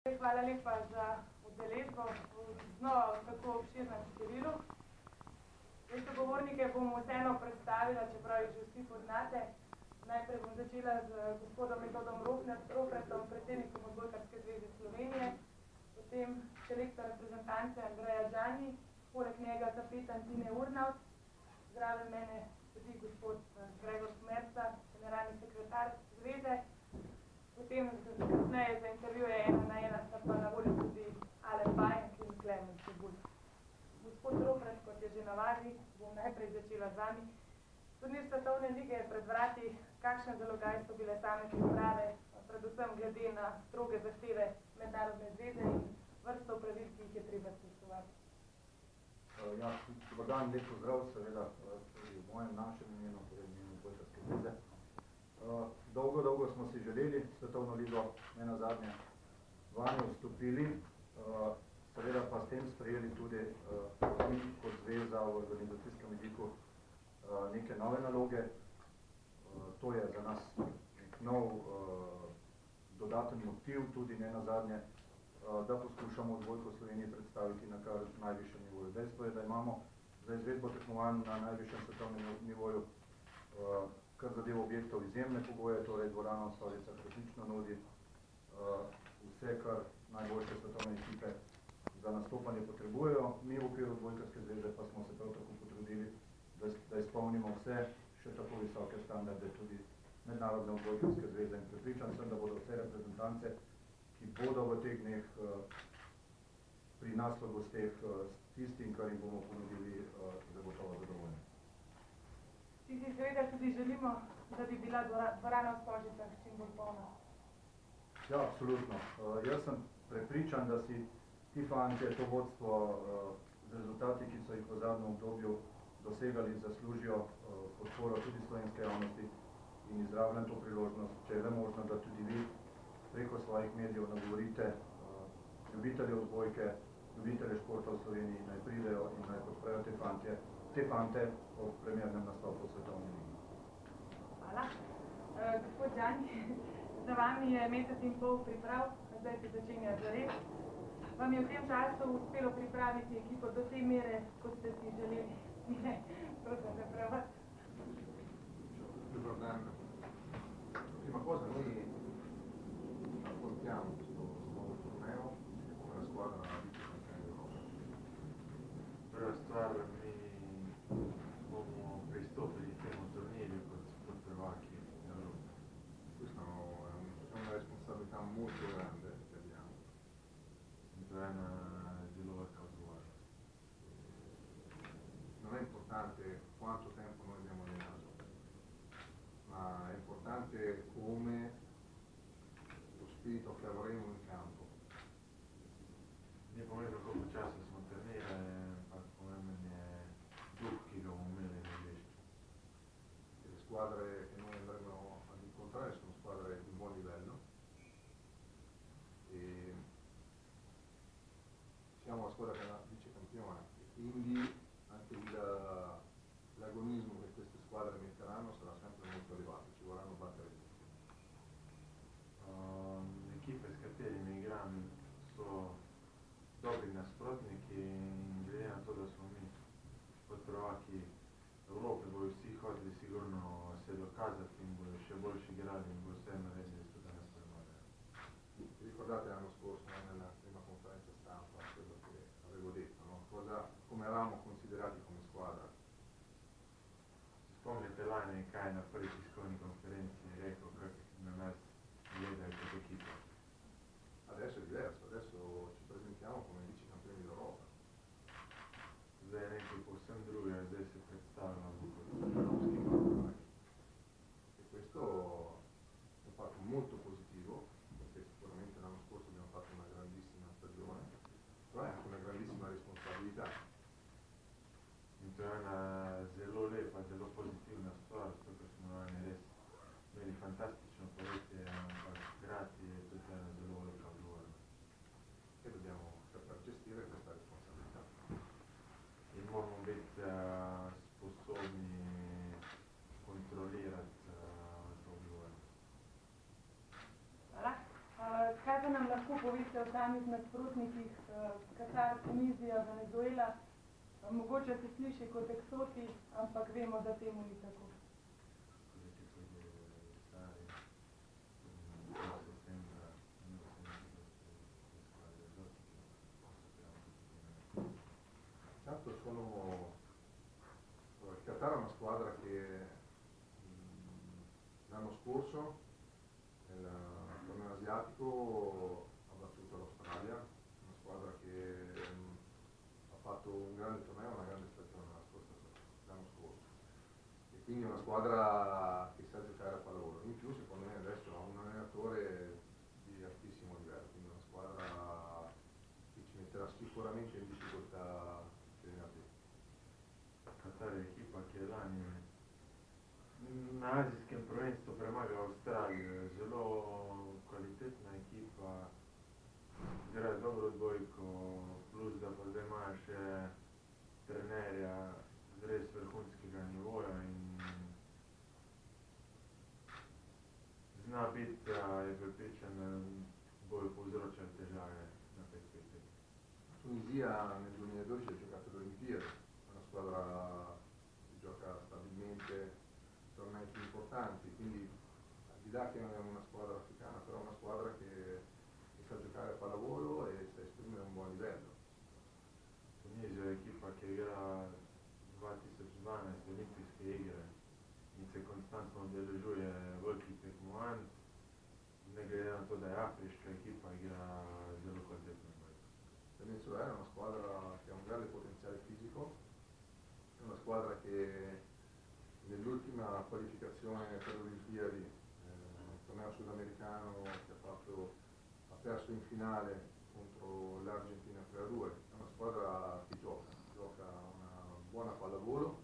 Hvala lepa za udeležbo v tako obširnem številu. Sogovornike bom vseeno predstavila, čeprav jih že vsi poznate. Najprej bom začela z gospodom Metodom Ropretom, predsednikom Odbojkarske zveze Slovenije, potem selektor reprezentance Andreja Đani, poleg njega kapetan Tine Urnavt, zraven mene sedi gospod Gregor Smerca, generalni sekretar zveze. Potem kasneje za intervjuje ena na ena sta pa na voljo tudi Alen Bajenk in Klemen Čebulj. Gospod Ropret, kot je že navadi, bom najprej začela z vami. Turnir Svetovne lige je pred vrati. Kakšen zalogaj so bile same priprave, predvsem glede na stroge zahteve mednarodne zveze in vrsto pravil, ki jih je treba spoštovati? Ja, dober dan, lep pozdrav, seveda v mojem našem imenu, torej v imenu Odbojkarske zveze. Dolgo smo si želeli Svetovno ligo, ne nazadnje vanjo vstopili, seveda pa s tem sprejeli tudi kot zveza v organizacijskem vidiku neke nove naloge. To je za nas nov dodaten motiv, tudi ne nazadnje, da poskušamo odbojko v Sloveniji predstaviti na kar najvišjem nivoju. Dejstvo je, da imamo za izvedbo tekmovanj na najvišjem svetovnem nivoju kar zadev objektov izjemne pogoje, torej dvorana v Stolicah resnično nudi vse, kar najboljše svetovne ekipe za nastopanje potrebujejo. Mi v okviru Odbojkarske zveze pa smo se prav tako potrudili, da izpolnimo vse še tako visoke standarde tudi mednarodne Odbojkarske zveze in prepričan sem, da bodo vse reprezentance, ki bodo v teh dneh pri nas v gosteh s tistim, kar jim bomo ponudili, zagotovo zadovoljni. Vsi si seveda tudi želimo, da bi bila dvorana v Stožicah čim bolj polna. Ja, absolutno. Jaz sem prepričan, da si ti fantje, to vodstvo z rezultati, ki so jih v zadnjem obdobju dosegali, zaslužijo podporo tudi slovenske javnosti in izrabljam to priložnost, če je le možno, da tudi vi preko svojih medijev nagovorite ljubitelje odbojke, ljubitelje športa v Sloveniji, naj pridejo in naj podprejo te fante ob premiernem nastopu v Svetovni ligi. Hvala. Gospod Đani, za vami je mesec in pol priprav, zdaj se začenja zares. Vam je v tem času uspelo pripraviti ekipo do te mere, kot ste si želeli? Ne, prosim, da prevad. Dobar dan. Prima cosa, noi affrontiamo questo nuovo torneo come la squadra vice-campione d'Europa. Prva stvar, mi bomo pristopili k temu turnirju kot prvaki Evrope. Questa è una responsabilità molto grande che abbiamo. In to je ena zelo velika odgovornost. Non è importante quanto tempo noi abbiamo allenato, ma è importante come lo spirito che avremo in campo. Ni pomembno, koliko časa smo trenirali, ampak pomemben je duh, ki ga bomo imeli na igrišču. Le squadre che noi andremo ad incontrare sono squadre di buon livello e siamo la squadra che è la vice campione e quindi anche l'agonismo che queste squadre metteranno sarà sempre molto elevato, ci vorranno battere tutti. Ekipe, s katerimi igram, so dobri nasprotniki in glede na to, da smo mi kot prvaki Evrope, bojo vsi hoteli sigurno se dokazati in bojo še boljši igrali in bojo vse naredili, da nas premagajo. Ricordate l'anno scorso, nella prima conferenza stampa, quello che avevo detto, no? Come eravamo considerati come squadra? Spomnite lani, kaj na prvi tiskovni konferenci je rekel, kako na nas gledajo kot ekipo. Adesso è diverso, adesso ci presentiamo come vice campioni d'Europa. Zdaj je nekaj povsem drugega, zdaj se predstavljamo kot evropski prvaki. E questo è un fatto molto positivo, perché sicuramente l'anno scorso abbiamo fatto una grandissima stagione, però è anche una grandissima responsabilità. In to je ena zelo lepa, zelo pozitivna stvar, zato ker smo res imeli fantastično poletje, ampak hkrati je tudi ena zelo velika odgovornost. E dobbiamo saper gestire questa responsabilità. In moramo biti sposobni o samih nasprotnikih, Katar, Tunizija, Venezuela. Mogoče se sliši kot eksoti, ampak vemo, da temu ni tako. Tanto il Qatar è una squadra che l'anno scorso nel torneo asiatico ha battuto l'Australia, una squadra che ha fatto un grande torneo, una grande stagione l'anno scorso, e quindi è una squadra che sa giocare a pallavolo. In più secondo me adesso ha un allenatore di altissimo livello, quindi una squadra che ci metterà sicuramente in difficoltà. Katar je ekipa, ki je lani na azijskem prvenstvu premagala Avstralijo. Zelo kvalitetna ekipa, igra dobro odbojko, plus da pa zdaj imajo še trenerja z res vrhunskega nivoja in zna biti, da je pripričan, da bojo povzročali težave na 5-5. Tunisia nel 2012 ha giocato l'Olimpiade, una squadra che gioca stabilmente tornei più importanti, quindi al di là che non è una squadra africana, però è una squadra che sa giocare a pallavolo e sa esprimere un buon livello. Tunizija je ekipa, ki igra 2012 olimpijske igre in se konstantno udeležuje velikih tekmovanj, ne glede na to, da je afriška ekipa, igra zelo kvalitetno. Venezuela è una squadra che ha un grande potenziale fisico, è una squadra che nell'ultima qualificazione per le Olimpiadi, il torneo sudamericano che ha perso in finale contro l'Argentina 3-2, è una squadra che gioca una buona pallavolo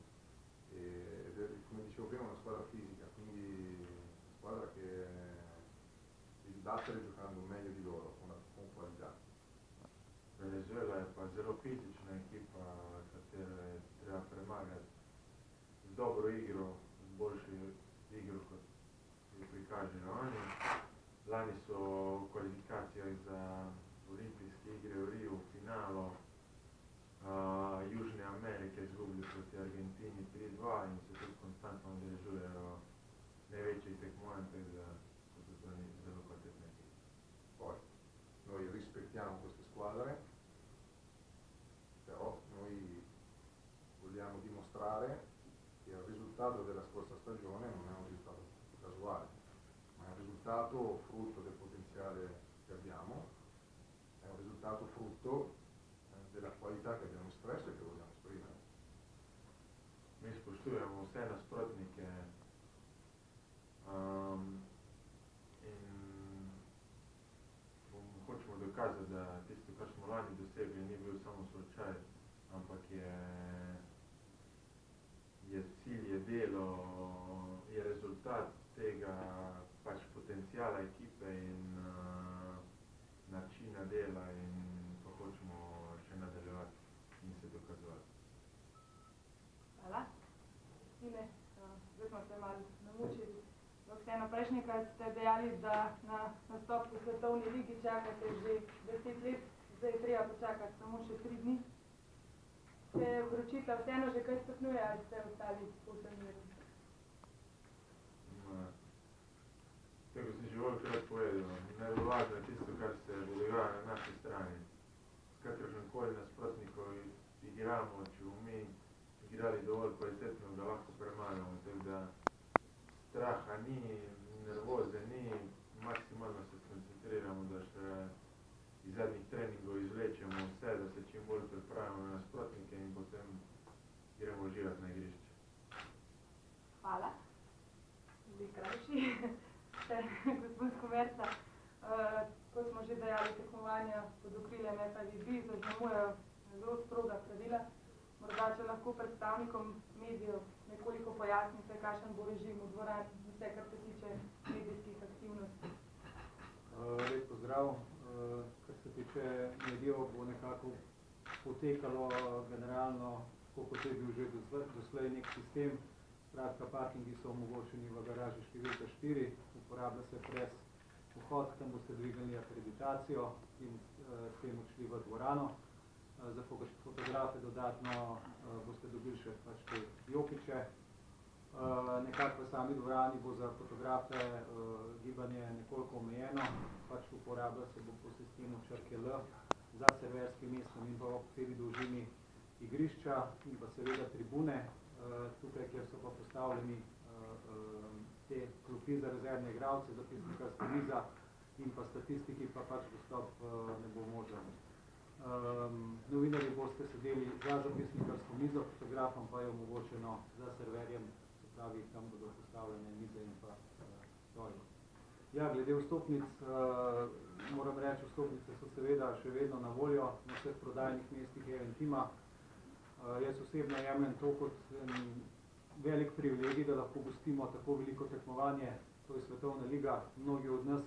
ed è, come dicevo prima, una squadra fisica, quindi una squadra che devi battere giocando meglio di loro, con qualità. Venezuela je pa zelo fizična ekipa, katero je treba premagati z dobro igro, z boljšo igro, kot jo prikažejo oni. Lani so v kvalifikacijah za olimpijske igre v Riu v finalu Južne Amerike izgubili proti Argentini 3-2 in se tudi konstantno udeležujejo največjih tekmovanj, tako da so tudi zelo kvalitetne ekipe. Poi noi rispettiamo queste squadre, però noi vogliamo dimostrare che il risultato della scorsa stagione non è un risultato casuale, ma è un risultato frutto del potenziale che abbiamo, è un risultato frutto della qualità che abbiamo espresso e che vogliamo esprimere. Mi spoštujemo vse nasprotnike in hočemo dokazati, da tisto, kar smo lani dosegli, ni bil samo slučaj, ampak je cilj, je delo, je rezultat tega pač potencijala ekipe in načina dela in to hočemo še nadaljevati in se dokazovati. Hvala. Tine, zdaj smo se malo namučili. Vseeno prejšnjikrat ste dejali, da na nastop v Svetovni ligi čakate že 10 let, zdaj je treba počakati samo še 3 dni. Se vročitev vseeno že kaj stopnjuje ali ste ostali povsem mirni? Tako sem že velikokrat povedal, najvažno je tisto, kar se dogaja na naši strani. S kakršnemkoli nasprotnikom igramo, če bomo mi igrali dovolj kvalitetno, da lahko premagamo. Tako da straha ni, nervoze ni, maksimalno se skoncentriramo, da še iz zadnjih treningov izvlečemo vse, da se čim bolj pripravimo na nasprotnike in potem gremo uživati na igrišče. Hvala. Zdaj krajši. Gospod Skomerca, kot smo že dejali, tekmovanja pod okriljem FIVB zaznamujejo zelo stroga pravila. Morda, če lahko predstavnikom medijev nekoliko pojasnite, kakšen bo režim v dvorani, vse, kar se tiče medijskih aktivnosti. Lep pozdrav. Kar se tiče medijev, bo nekako potekalo generalno, kot je bil že doslej nek sistem. Skratka, parkingi so omogočeni v garaži številka 4, uporablja se pres vhod, tam boste dvignili akreditacijo in s tem odšli v dvorano. Za fotografe dodatno boste dobili še pač te jopiče. Nekako v sami dvorani bo za fotografe gibanje nekoliko omejeno, pač uporablja se bo po sistemu črke L za serverskim mestom in pa ob celi dolžini igrišča in pa seveda tribune, tukaj, kjer so pa postavljeni te klopi za rezervne igralce, zapisnikarska miza in pa statistiki pa pač dostop ne bo možen. Novinarji boste sedeli za zapisnikarsko mizo, fotografom pa je omogočeno za serverjem, se pravi, tam bodo postavljene mize in pa stoli. Ja, glede vstopnic, moram reči, vstopnice so seveda še vedno na voljo na vseh prodajnih mestih Eventima. Jaz osebno jemljem to kot velik privilegij, da lahko gostimo tako veliko tekmovanje, to je Svetovna liga. Mnogi od nas,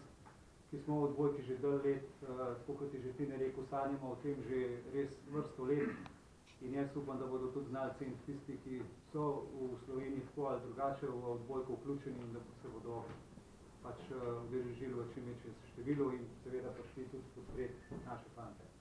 ki smo v odbojki že dalj let, tako kot je že Tine rekel, sanjamo o tem že res vrsto let. In jaz upam, da bodo tudi znalci in tisti, ki so v Sloveniji tako ali drugače v odbojko vključeni in da se bodo pač udeležili v čim večjem številu in seveda prišli tudi podpreti naše fante.